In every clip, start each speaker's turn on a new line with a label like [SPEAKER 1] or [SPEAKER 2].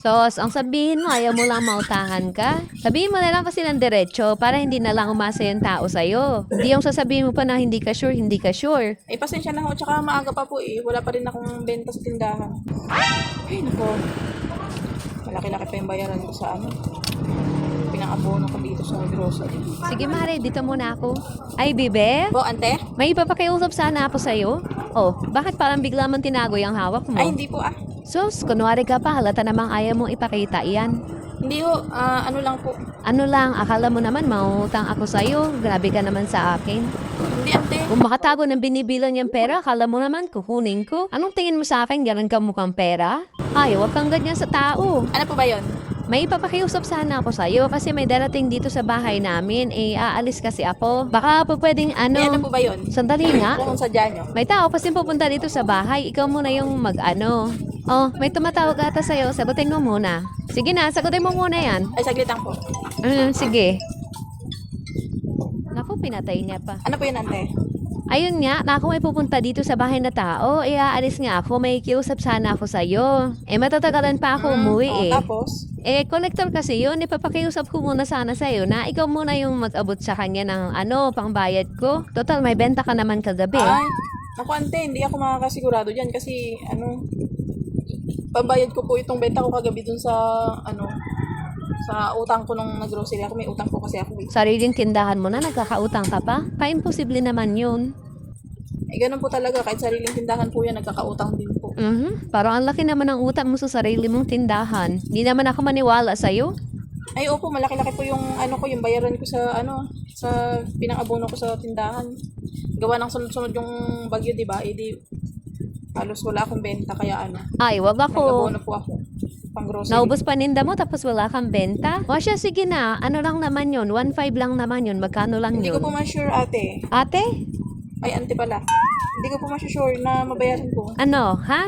[SPEAKER 1] Sos, ang sabihin mo, ayaw mo lang mautahan ka? Sabihin mo na lang kasi ng diretso para hindi na lang umasa yung tao sa'yo. Hindi yung sasabihin mo pa na hindi ka sure, hindi ka sure.
[SPEAKER 2] Eh, pasensya na ho, tsaka maaga pa po eh. Wala pa rin akong benta sa tindahan. Ay, nako. Malaki-laki pa yung bayaran ko sa ano. Pinang-abono ko dito sa grocery.
[SPEAKER 1] Sige, Mare, dito muna ako. Ay, Bibe,
[SPEAKER 2] Po, ante?
[SPEAKER 1] may ipapakiusap sana ako sa'yo. Oh, bakit parang bigla mong tinago yung hawak mo?
[SPEAKER 2] Ay, hindi po ah.
[SPEAKER 1] Sos, kunwari ka pa, halata namang ayaw mong ipakita iyan.
[SPEAKER 2] Hindi ho, ano lang po.
[SPEAKER 1] Ano lang, akala mo naman mautang ako sa'yo. Grabe ka naman sa akin.
[SPEAKER 2] Hindi, ante.
[SPEAKER 1] Kung makatago ng binibilang niyang pera, akala mo naman kukunin ko. Anong tingin mo sa akin? Ganon ka mukhang pera? Ay, huwag kang ganyan sa tao.
[SPEAKER 2] Ano po ba yon?
[SPEAKER 1] May ipapakiusap sana ako sa'yo kasi may darating dito sa bahay namin. Eh, aalis kasi ako. Baka po pwedeng
[SPEAKER 2] Ano
[SPEAKER 1] ano...
[SPEAKER 2] po ba yon?
[SPEAKER 1] Sandali nga.
[SPEAKER 2] Kung sadya nyo.
[SPEAKER 1] May tao kasi pupunta dito sa bahay. Ikaw muna yung mag-ano. Oh, may tumatawag ata sa'yo. Sagutin mo muna. Sige na, sagutin mo muna yan.
[SPEAKER 2] Ay, saglit lang po.
[SPEAKER 1] Sige. Naku, pinatay niya pa.
[SPEAKER 2] Ano po yun, ante?
[SPEAKER 1] Ayun nga, na ako may pupunta dito sa bahay na tao, aalis nga ako, may kiusap sana ako sa'yo. Eh, matatagalan pa ako umuwi eh.
[SPEAKER 2] Tapos?
[SPEAKER 1] Eh, collector kasi yun, ipapakiusap ko muna sana sa'yo na ikaw muna yung mag-abot sa kanya ng pangbayad ko. Total, may benta ka naman kagabi.
[SPEAKER 2] Ay, ako ante, hindi ako makakasigurado dyan kasi, pambayad ko po itong benta ko kagabi dun sa, sa utang ko nung nag-grocery ako. May utang po kasi ako.
[SPEAKER 1] Sariling tindahan mo na, nagkakautang ka pa? Pa-imposible naman yun.
[SPEAKER 2] Eh, ganun po talaga. Kahit sariling tindahan po yan, nagkakautang din po.
[SPEAKER 1] Parang ang laki naman ang utang mo sa sarili mong tindahan. Hindi naman ako maniwala sa'yo.
[SPEAKER 2] Ay, opo, malaki-laki po yung, yung bayaran ko sa, sa pinang-abono ko sa tindahan. Gawa ng sunod-sunod yung bagyo, di ba? Eh, di, halos wala akong benta, kaya
[SPEAKER 1] Ay, wag ako.
[SPEAKER 2] nag-abono po ako. Pang grocery.
[SPEAKER 1] Naubos paninda mo tapos wala kang benta? O siya, sige na. Ano lang naman yun? 1.5 lang naman yun. Magkano lang
[SPEAKER 2] Hindi ko po
[SPEAKER 1] yun?
[SPEAKER 2] ma-sure, ate.
[SPEAKER 1] Ate?
[SPEAKER 2] Ay, ante pala. Hindi ko po ma-sure na mabayaran ko.
[SPEAKER 1] Ano? Ha?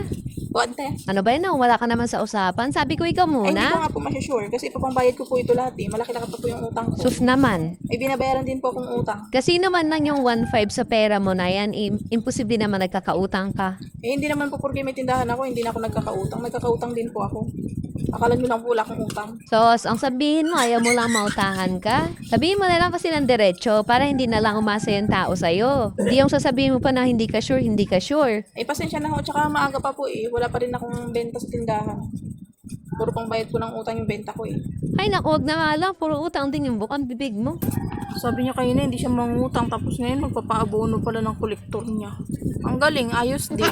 [SPEAKER 2] O, ante.
[SPEAKER 1] Ano ba yun? Wala ka naman sa usapan? Sabi ko ikaw
[SPEAKER 2] Ay, hindi ko
[SPEAKER 1] muna.
[SPEAKER 2] nga po ma-sure kasi ipapambayad ko po ito lahat eh. Malaki-laki pa po yung utang ko.
[SPEAKER 1] Sus naman.
[SPEAKER 2] May binabayaran din po akong utang.
[SPEAKER 1] Kasi naman lang yung 1.5 sa pera mo na yan, imposible naman nagkakautang ka.
[SPEAKER 2] Eh, hindi naman po porque may tindahan ako, hindi na ako nagkakautang. Nagkakautang din po ako. Akala nyo lang po wala akong utang.
[SPEAKER 1] Sos, ang sabihin mo, ayaw mo lang mautahan ka? Sabihin mo na lang kasi ng diretso para hindi na lang umasa yung tao sa'yo. Hindi yung sasabihin mo pa na hindi ka sure, hindi ka sure.
[SPEAKER 2] Eh, pasensya na ho, tsaka maaga pa po eh. Wala pa rin akong benta sa tindahan. Puro pang bayad ko ng utang yung benta ko eh.
[SPEAKER 1] Ay naku, wag na nga lang. Puro utang din yung bukang bibig mo.
[SPEAKER 2] Sabi niya kanina hindi siya mangutang tapos ngayon magpapaabono pala ng kolektor niya. Ang galing, ayos din.